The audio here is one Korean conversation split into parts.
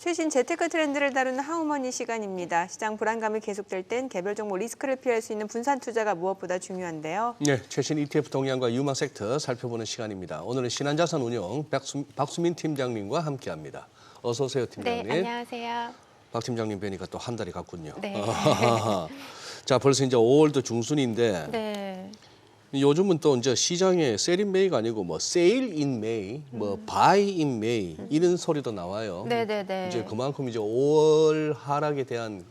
최신 재테크 트렌드를 다루는 하우머니 시간입니다. 시장 불안감이 계속될 땐 개별 종목 리스크를 피할 수 있는 분산 투자가 무엇보다 중요한데요. 네, 최신 ETF 동향과 유망 섹터 살펴보는 시간입니다. 오늘은 신한자산운용 박수민 팀장님과 함께합니다. 어서 오세요, 팀장님. 네, 안녕하세요. 박 팀장님 뵈니까 또 한 달이 갔군요. 네. 자, 벌써 이제 5월도 중순인데 네. 요즘은 또 이제 시장에 셀 인 메이가 아니고 뭐 세일 인 메이, 뭐 바이 인 메이 이런 소리도 나와요. 네네네. 이제 그만큼 이제 5월 하락에 대한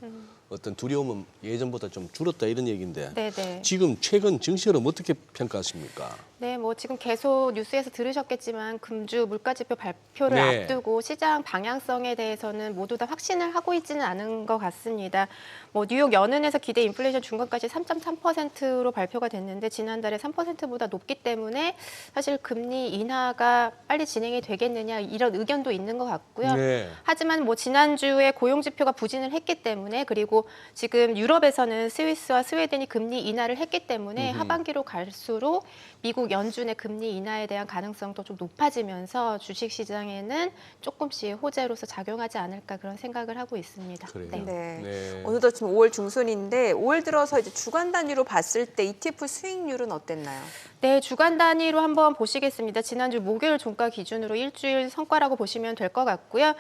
어떤 두려움은 예전보다 좀 줄었다 이런 얘기인데 네네. 지금 최근 증시 흐름 어떻게 평가하십니까? 네, 뭐 지금 계속 뉴스에서 들으셨겠지만 금주 물가지표 발표를 네. 앞두고 시장 방향성에 대해서는 모두 다 확신을 하고 있지는 않은 것 같습니다. 뭐 뉴욕 연은에서 기대 인플레이션 중간까지 3.3%로 발표가 됐는데 지난달에 3%보다 높기 때문에 사실 금리 인하가 빨리 진행이 되겠느냐 이런 의견도 있는 것 같고요. 네. 하지만 뭐 지난주에 고용 지표가 부진을 했기 때문에 그리고 지금 유럽에서는 스위스와 스웨덴이 금리 인하를 했기 때문에 하반기로 갈수록 미국 연준의 금리 인하에 대한 가능성도 좀 높아지면서 주식 시장에는 조금씩 호재로서 작용하지 않을까 그런 생각을 하고 있습니다. 그래요. 네. 네. 어느덧 지금 5월 중순인데 5월 들어서 이제 주간 단위로 봤을 때 ETF 수익률은 어땠나요? 네, 주간 단위로 한번 보시겠습니다. 지난주 목요일 종가 기준으로 일주일 성과라고 보시면 될 것 같고요.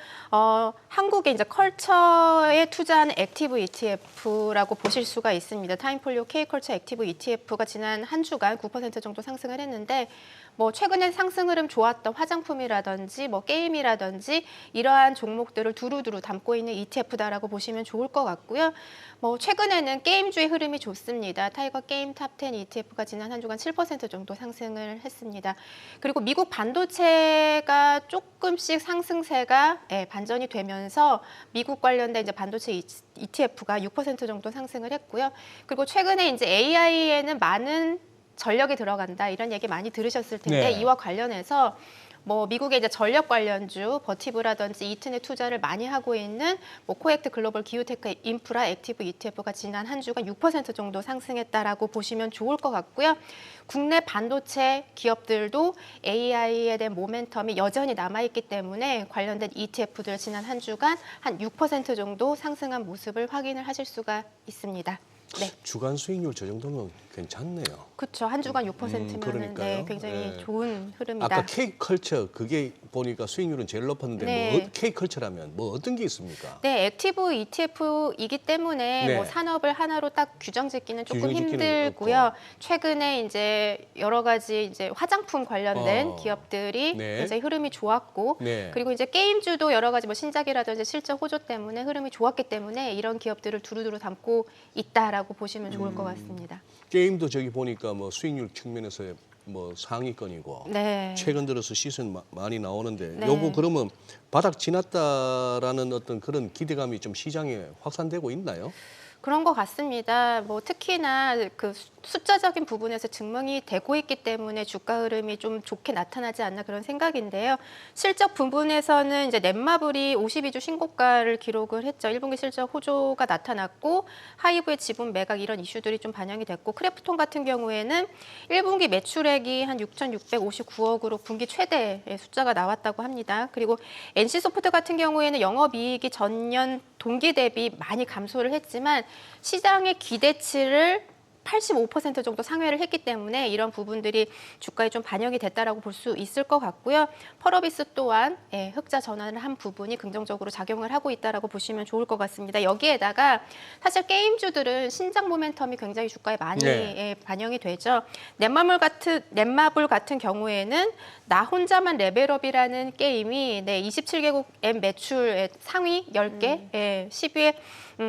한국의 이제 컬처에 투자한 액티브 ETF라고 보실 수가 있습니다. 타임폴리오 K컬처 액티브 ETF가 지난 한 주간 9% 정도 상승을 했는데 뭐 최근에 상승 흐름 좋았던 화장품이라든지 뭐 게임이라든지 이러한 종목들을 두루두루 담고 있는 ETF다라고 보시면 좋을 것 같고요. 뭐 최근에는 게임주의 흐름이 좋습니다. 타이거 게임 탑10 ETF가 지난 한 주간 7% 정도 상승을 했습니다. 그리고 미국 반도체가 조금씩 상승세가 반전이 되면서 미국 관련된 이제 반도체 ETF가 6% 정도 상승을 했고요. 그리고 최근에 이제 AI에는 많은 전력이 들어간다 이런 얘기 많이 들으셨을 텐데 네. 이와 관련해서 뭐 미국의 이제 전력 관련주 버티브라든지 이튼에 투자를 많이 하고 있는 뭐 코엑트 글로벌 기후테크 인프라 액티브 ETF가 지난 한 주간 6% 정도 상승했다라고 보시면 좋을 것 같고요. 국내 반도체 기업들도 AI에 대한 모멘텀이 여전히 남아있기 때문에 관련된 ETF들 지난 한 주간 한 6% 정도 상승한 모습을 확인을 하실 수가 있습니다. 네. 주간 수익률 저 정도면 괜찮네요. 그렇죠. 한 주간 6%면 그러니까요. 네, 굉장히 네. 좋은 흐름이다. 아까 K컬처 그게 보니까 수익률은 제일 높았는데 네. 뭐 K컬처라면 뭐 어떤 게 있습니까? 네, 액티브 ETF이기 때문에 네. 뭐 산업을 하나로 딱 규정짓기는 조금 규정짓기는 힘들고요. 어렵고. 최근에 이제 여러 가지 이제 화장품 관련된 기업들이 네. 굉장히 흐름이 좋았고, 네. 그리고 이제 게임주도 여러 가지 뭐 신작이라든지 실적 호조 때문에 흐름이 좋았기 때문에 이런 기업들을 두루두루 담고 있다라고 보시면 좋을 것 같습니다. 게임도 저기 보니까 뭐 수익률 측면에서 뭐 상위권이고 네. 최근 들어서 시선 많이 나오는데 네. 요거 그러면 바닥 지났다라는 어떤 그런 기대감이 좀 시장에 확산되고 있나요? 그런 것 같습니다. 뭐 특히나 그 숫자적인 부분에서 증명이 되고 있기 때문에 주가 흐름이 좀 좋게 나타나지 않나 그런 생각인데요. 실적 부분에서는 이제 넷마블이 52주 신고가를 기록을 했죠. 1분기 실적 호조가 나타났고 하이브의 지분 매각 이런 이슈들이 좀 반영이 됐고 크래프톤 같은 경우에는 1분기 매출액이 한 6,659억으로 분기 최대의 숫자가 나왔다고 합니다. 그리고 NC소프트 같은 경우에는 영업이익이 전년 동기 대비 많이 감소를 했지만 시장의 기대치를 85% 정도 상회를 했기 때문에 이런 부분들이 주가에 좀 반영이 됐다라고 볼 수 있을 것 같고요. 펄어비스 또한 흑자 전환을 한 부분이 긍정적으로 작용을 하고 있다라고 보시면 좋을 것 같습니다. 여기에다가 사실 게임주들은 신작 모멘텀이 굉장히 주가에 많이 반영이 되죠. 넷마블 같은 경우에는 나 혼자만 레벨업이라는 게임이 27개국 앱 매출 상위 10개 10위에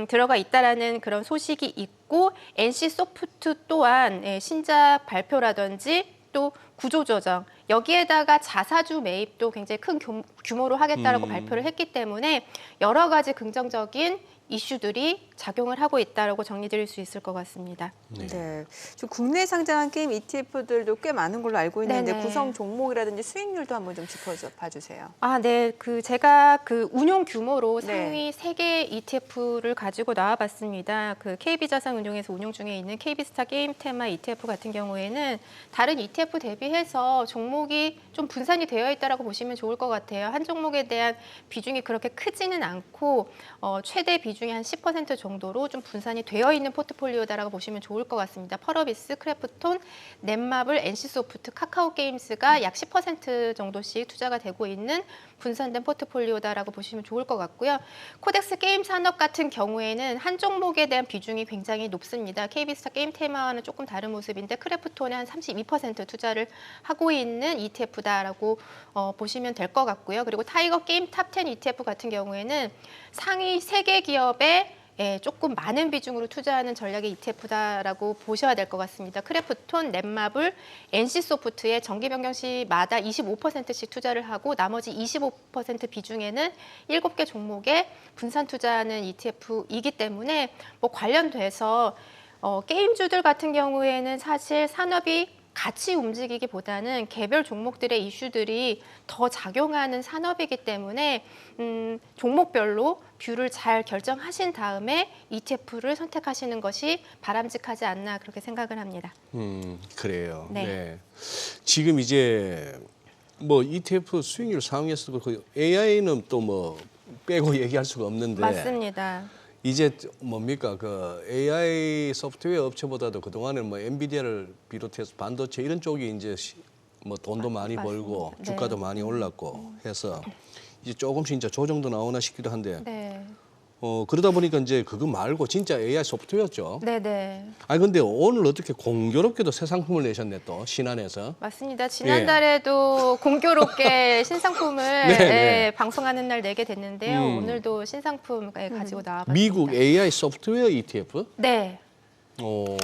들어가 있다라는 그런 소식이 있고 NC소프트 또한 신작 발표라든지 또 구조조정 여기에다가 자사주 매입도 굉장히 큰 규모로 하겠다라고 발표를 했기 때문에 여러 가지 긍정적인 이슈들이 작용을 하고 있다라고 정리드릴 수 있을 것 같습니다. 네. 지금 국내 상장한 게임 ETF들도 꽤 많은 걸로 알고 있는데 네네. 구성 종목이라든지 수익률도 한번 좀 짚어봐 주세요. 아, 네. 제가 운용 규모로 네. 상위 3개 ETF를 가지고 나와봤습니다. KB자산운용에서 운용 중에 있는 KB스타 게임테마 ETF 같은 경우에는 다른 ETF 대비해서 종목이 좀 분산이 되어 있다라고 보시면 좋을 것 같아요. 한 종목에 대한 비중이 그렇게 크지는 않고 최대 비중이 한 10% 정도로 좀 분산이 되어 있는 포트폴리오다라고 보시면 좋을 것 같습니다. 펄어비스, 크래프톤, 넷마블, NC소프트, 카카오게임스가 약 10% 정도씩 투자가 되고 있는 분산된 포트폴리오다라고 보시면 좋을 것 같고요. 코덱스 게임 산업 같은 경우에는 한 종목에 대한 비중이 굉장히 높습니다. KB스타 게임 테마와는 조금 다른 모습인데 크래프톤에 한 32% 투자를 하고 있는 ETF다라고 보시면 될 것 같고요. 그리고 타이거 게임 탑10 ETF 같은 경우에는 상위 3개 기업에 조금 많은 비중으로 투자하는 전략의 ETF다라고 보셔야 될 것 같습니다. 크래프톤, 넷마블, NC소프트에 정기 변경 시마다 25%씩 투자를 하고 나머지 25% 비중에는 7개 종목에 분산 투자하는 ETF이기 때문에 뭐 관련돼서 게임주들 같은 경우에는 사실 산업이 같이 움직이기보다는 개별 종목들의 이슈들이 더 작용하는 산업이기 때문에 종목별로 뷰를 잘 결정하신 다음에 ETF를 선택하시는 것이 바람직하지 않나 그렇게 생각을 합니다. 그래요. 네. 네. 지금 이제 뭐 ETF 수익률 상위에서도 그 AI는 또 뭐 빼고 얘기할 수가 없는데 맞습니다. 이제 뭡니까 그 AI 소프트웨어 업체보다도 그 동안에 뭐 엔비디아를 비롯해서 반도체 이런 쪽이 이제 뭐 돈도 많이 맞습니다. 벌고 네. 주가도 많이 올랐고 해서 이제 조금씩 이제 조정도 나오나 싶기도 한데 네, 그러다 보니까 이제 그거 말고 진짜 AI 소프트웨어였죠. 네, 네. 아니 근데 오늘 어떻게 공교롭게도 새 상품을 내셨네 또 신한에서. 맞습니다. 지난달에도 공교롭게 신상품을 네, 네. 방송하는 날 내게 됐는데요. 오늘도 신상품 가지고 나와봤습니다. 미국 AI 소프트웨어 ETF? 네. 오.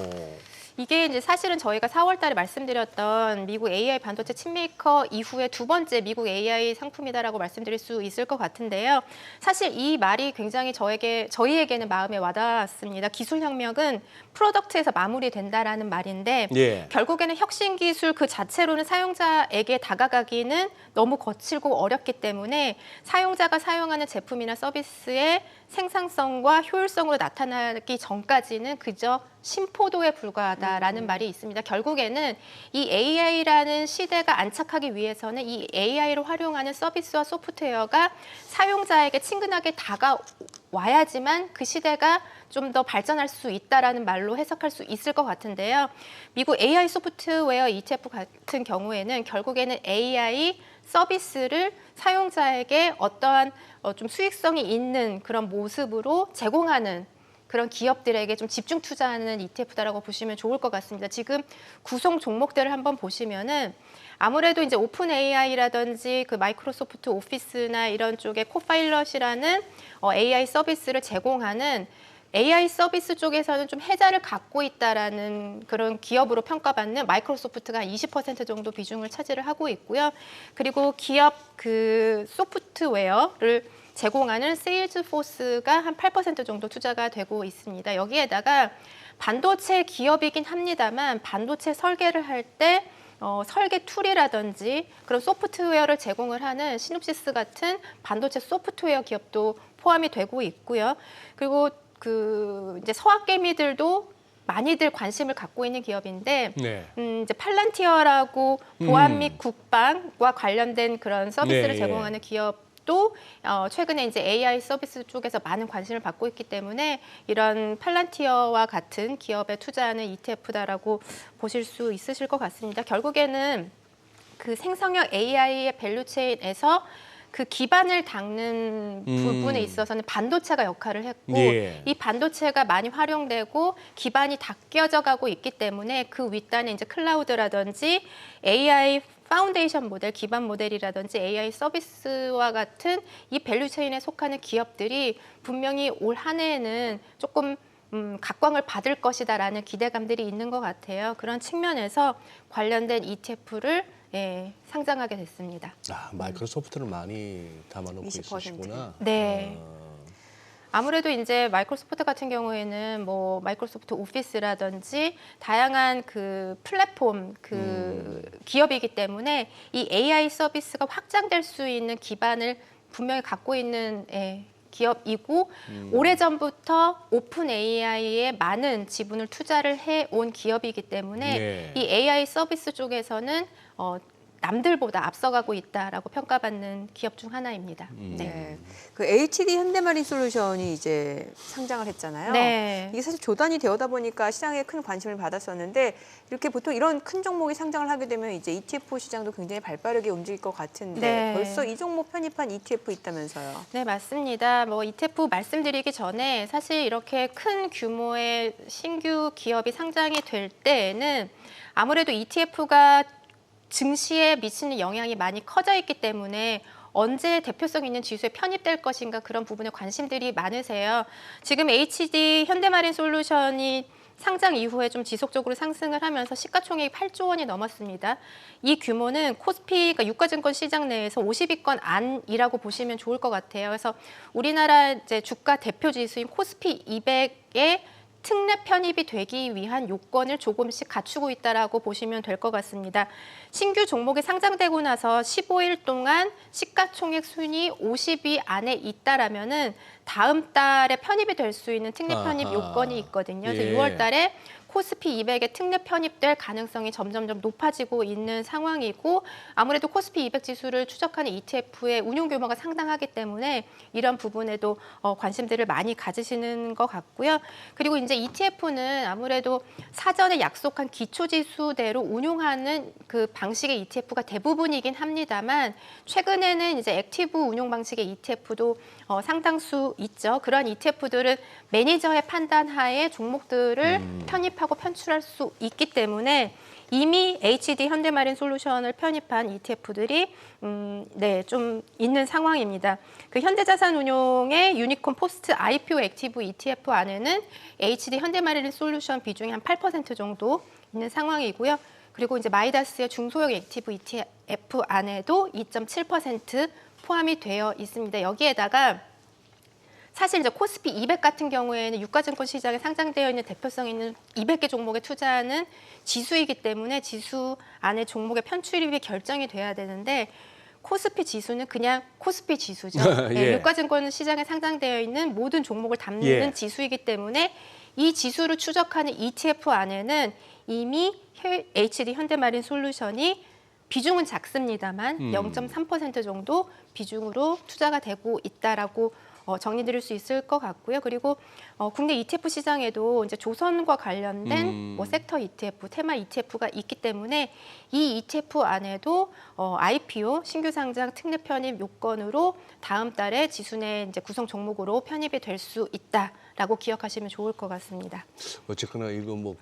이게 이제 사실은 저희가 4월 달에 말씀드렸던 미국 AI 반도체 칩메이커 이후에 두 번째 미국 AI 상품이다라고 말씀드릴 수 있을 것 같은데요. 사실 이 말이 굉장히 저희에게는 마음에 와닿았습니다. 기술혁명은 프로덕트에서 마무리된다라는 말인데 예. 결국에는 혁신 기술 그 자체로는 사용자에게 다가가기는 너무 거칠고 어렵기 때문에 사용자가 사용하는 제품이나 서비스의 생산성과 효율성으로 나타나기 전까지는 그저 심포도에 불과하다라는 말이 있습니다. 결국에는 이 AI라는 시대가 안착하기 위해서는 이 AI를 활용하는 서비스와 소프트웨어가 사용자에게 친근하게 다가와야지만 그 시대가 좀 더 발전할 수 있다라는 말로 해석할 수 있을 것 같은데요. 미국 AI 소프트웨어 ETF 같은 경우에는 결국에는 AI 서비스를 사용자에게 어떠한 좀 수익성이 있는 그런 모습으로 제공하는 그런 기업들에게 좀 집중 투자하는 ETF다라고 보시면 좋을 것 같습니다. 지금 구성 종목들을 한번 보시면은 아무래도 이제 오픈 AI라든지 그 마이크로소프트 오피스나 이런 쪽에 코파일럿이라는 AI 서비스를 제공하는 AI 서비스 쪽에서는 좀 혜자를 갖고 있다라는 그런 기업으로 평가받는 마이크로소프트가 20% 정도 비중을 차지를 하고 있고요. 그리고 기업 그 소프트웨어를 제공하는 세일즈포스가 한 8% 정도 투자가 되고 있습니다. 여기에다가 반도체 기업이긴 합니다만 반도체 설계를 할 때 설계 툴이라든지 그런 소프트웨어를 제공을 하는 시놉시스 같은 반도체 소프트웨어 기업도 포함이 되고 있고요. 그리고 그 이제 서학개미들도 많이들 관심을 갖고 있는 기업인데 네. 이제 팔란티어라고 보안 및 국방과 관련된 그런 서비스를 네, 제공하는 기업도 최근에 이제 AI 서비스 쪽에서 많은 관심을 받고 있기 때문에 이런 팔란티어와 같은 기업에 투자하는 ETF다라고 보실 수 있으실 것 같습니다. 결국에는 그 생성형 AI의 밸류체인에서 그 기반을 닦는 부분에 있어서는 반도체가 역할을 했고 예. 이 반도체가 많이 활용되고 기반이 닦여져 가고 있기 때문에 그 윗단에 이제 클라우드라든지 AI 파운데이션 모델, 기반 모델이라든지 AI 서비스와 같은 이 밸류체인에 속하는 기업들이 분명히 올 한 해에는 조금 각광을 받을 것이다라는 기대감들이 있는 것 같아요. 그런 측면에서 관련된 ETF를 상장하게 됐습니다. 아, 마이크로소프트를 많이 담아놓고 20%. 있으시구나. 네. 아무래도 이제 마이크로소프트 같은 경우에는 뭐 마이크로소프트 오피스라든지 다양한 그 플랫폼 그 기업이기 때문에 이 AI 서비스가 확장될 수 있는 기반을 분명히 갖고 있는 기업이고 오래전부터 오픈 AI에 많은 지분을 투자를 해온 기업이기 때문에 네. 이 AI 서비스 쪽에서는 남들보다 앞서가고 있다라고 평가받는 기업 중 하나입니다. 네. 네. 그 HD 현대마린 솔루션이 이제 상장을 했잖아요. 네. 이게 사실 조단이 되어다 보니까 시장에 큰 관심을 받았었는데 이렇게 보통 이런 큰 종목이 상장을 하게 되면 이제 ETF 시장도 굉장히 발빠르게 움직일 것 같은데 네. 벌써 이 종목 편입한 ETF 있다면서요. 네, 맞습니다. 뭐 ETF 말씀드리기 전에 사실 이렇게 큰 규모의 신규 기업이 상장이 될 때에는 아무래도 ETF가 증시에 미치는 영향이 많이 커져 있기 때문에 언제 대표성 있는 지수에 편입될 것인가 그런 부분에 관심들이 많으세요. 지금 HD 현대마린 솔루션이 상장 이후에 좀 지속적으로 상승을 하면서 시가총액이 8조 원이 넘었습니다. 이 규모는 코스피가 유가증권 시장 내에서 50위권 안이라고 보시면 좋을 것 같아요. 그래서 우리나라 이제 주가 대표 지수인 코스피 200에 특례 편입이 되기 위한 요건을 조금씩 갖추고 있다라고 보시면 될 것 같습니다. 신규 종목이 상장되고 나서 15일 동안 시가총액 순위 50위 안에 있다라면은 다음 달에 편입이 될 수 있는 특례 편입 아하. 요건이 있거든요. 그래서 예. 6월 달에 코스피 200에 특례 편입될 가능성이 점점점 높아지고 있는 상황이고 아무래도 코스피 200 지수를 추적하는 ETF의 운용 규모가 상당하기 때문에 이런 부분에도 관심들을 많이 가지시는 것 같고요. 그리고 이제 ETF는 아무래도 사전에 약속한 기초 지수대로 운용하는 그 방식의 ETF가 대부분이긴 합니다만 최근에는 이제 액티브 운용 방식의 ETF도 상당수 있죠. 그런 ETF들은 매니저의 판단하에 종목들을 편입하고 편출할 수 있기 때문에 이미 HD 현대마린 솔루션을 편입한 ETF들이 좀 있는 상황입니다. 그 현대자산운용의 유니콘 포스트 IPO 액티브 ETF 안에는 HD 현대마린 솔루션 비중이 한 8% 정도 있는 상황이고요. 그리고 이제 마이다스의 중소형 액티브 ETF 안에도 2.7% 포함이 되어 있습니다. 여기에다가 사실 이제 코스피 200 같은 경우에는 유가증권 시장에 상장되어 있는 대표성 있는 200개 종목에 투자하는 지수이기 때문에 지수 안에 종목의 편출입이 결정이 돼야 되는데 코스피 지수는 그냥 코스피 지수죠. 예. 유가증권 시장에 상장되어 있는 모든 종목을 담는 예. 지수이기 때문에 이 지수를 추적하는 ETF 안에는 이미 HD 현대마린 솔루션이 비중은 작습니다만 0.3% 정도 비중으로 투자가 되고 있다라고 정리드릴 수 있을 것 같고요. 그리고 국내 ETF 시장에도 이제 조선과 관련된 뭐 섹터 ETF, 테마 ETF가 있기 때문에 이 ETF 안에도 IPO 신규 상장 특례 편입 요건으로 다음 달에 지수 내 이제 구성 종목으로 편입이 될 수 있다라고 기억하시면 좋을 것 같습니다. 어쨌거나 이거 뭐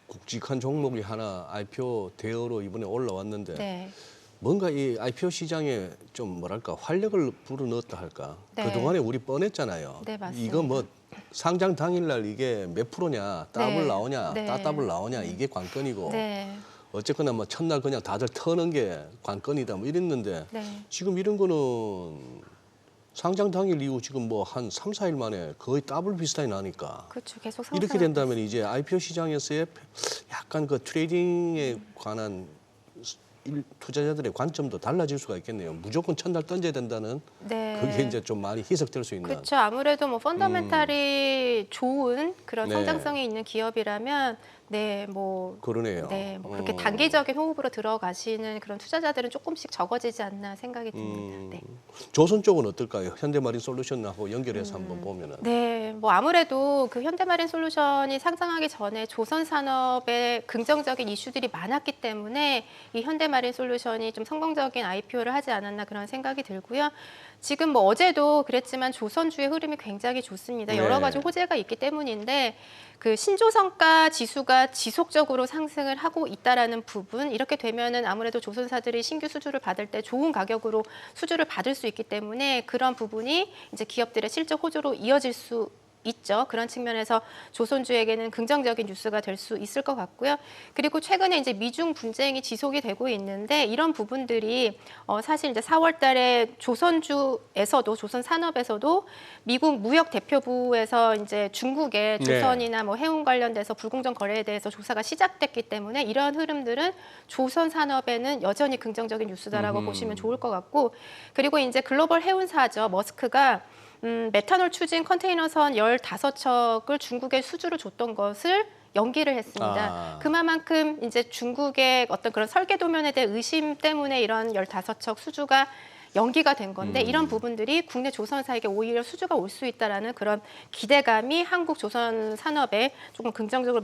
굵직한 종목이 하나 IPO 대여로 이번에 올라왔는데 네. 뭔가 이 IPO 시장에 좀 뭐랄까 활력을 불어넣었다 할까. 네. 그동안에 우리 뻔했잖아요. 네, 맞습니다. 이거 뭐 상장 당일날 이게 몇 프로냐, 더블 네. 나오냐, 네. 따더블 나오냐 이게 관건이고. 네. 어쨌거나 뭐 첫날 그냥 다들 터는 게 관건이다 뭐 이랬는데 네. 지금 이런 거는 상장 당일 이후 지금 뭐 한 3, 4일 만에 거의 더블 비슷하게 나니까 그렇죠. 계속 상승. 이렇게 된다면 이제 IPO 시장에서의 약간 그 트레이딩에 관한 투자자들의 관점도 달라질 수가 있겠네요. 무조건 첫날 던져야 된다는 네. 그게 이제 좀 많이 희석될 수 있는. 그렇죠. 아무래도 뭐 펀더멘탈이 좋은 그런 네. 성장성이 있는 기업이라면 그러네요. 그렇게 단기적인 호흡으로 들어가시는 그런 투자자들은 조금씩 적어지지 않나 생각이 듭니다. 네. 조선 쪽은 어떨까요? 현대마린 솔루션하고 연결해서 한번 보면은. 네, 뭐 아무래도 그 현대마린 솔루션이 상장하기 전에 조선 산업에 긍정적인 이슈들이 많았기 때문에 이 현대마린 솔루션이 좀 성공적인 IPO를 하지 않았나 그런 생각이 들고요. 지금 뭐 어제도 그랬지만 조선주의 흐름이 굉장히 좋습니다. 여러 네. 가지 호재가 있기 때문인데 그 신조성가 지수가 지속적으로 상승을 하고 있다라는 부분 이렇게 되면은 아무래도 조선사들이 신규 수주를 받을 때 좋은 가격으로 수주를 받을 수 있기 때문에 그런 부분이 이제 기업들의 실적 호조로 이어질 수 있죠. 그런 측면에서 조선주에게는 긍정적인 뉴스가 될 수 있을 것 같고요. 그리고 최근에 이제 미중 분쟁이 지속이 되고 있는데 이런 부분들이 사실 이제 4월달에 조선주에서도 조선 산업에서도 미국 무역 대표부에서 이제 중국의 조선이나 뭐 해운 관련돼서 불공정 거래에 대해서 조사가 시작됐기 때문에 이러한 흐름들은 조선 산업에는 여전히 긍정적인 뉴스다라고 보시면 좋을 것 같고 그리고 이제 글로벌 해운사죠. 머스크가 메탄올 추진 컨테이너선 15척을 중국에 수주를 줬던 것을 연기를 했습니다. 아. 그만큼 이제 중국의 어떤 그런 설계 도면에 대한 의심 때문에 이런 15척 수주가 연기가 된 건데 이런 부분들이 국내 조선사에게 오히려 수주가 올 수 있다라는 그런 기대감이 한국 조선 산업에 조금 긍정적으로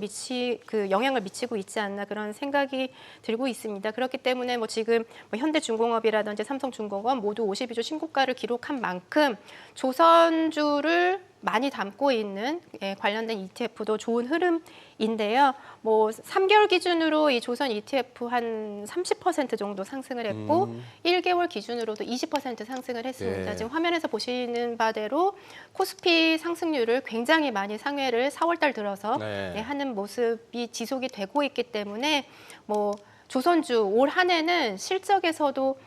영향을 미치고 있지 않나 그런 생각이 들고 있습니다. 그렇기 때문에 뭐 지금 뭐 현대중공업이라든지 삼성중공업 모두 52조 신고가를 기록한 만큼 조선주를 많이 담고 있는 관련된 ETF도 좋은 흐름인데요. 뭐 3개월 기준으로 이 조선 ETF 한 30% 정도 상승을 했고 1개월 기준으로도 20% 상승을 했습니다. 예. 지금 화면에서 보시는 바대로 코스피 상승률을 굉장히 많이 상회를 4월달 들어서 네. 하는 모습이 지속이 되고 있기 때문에 뭐 조선주 올 한 해는 실적에서도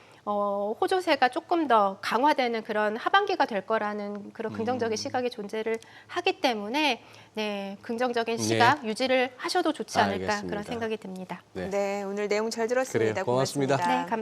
호조세가 조금 더 강화되는 그런 하반기가 될 거라는 그런 긍정적인 시각이 존재를 하기 때문에 네, 긍정적인 시각 유지를 하셔도 좋지 않을까 알겠습니다. 그런 생각이 듭니다. 네. 네, 오늘 내용 잘 들었습니다. 그래요. 고맙습니다. 고맙습니다. 네, 감사합니다.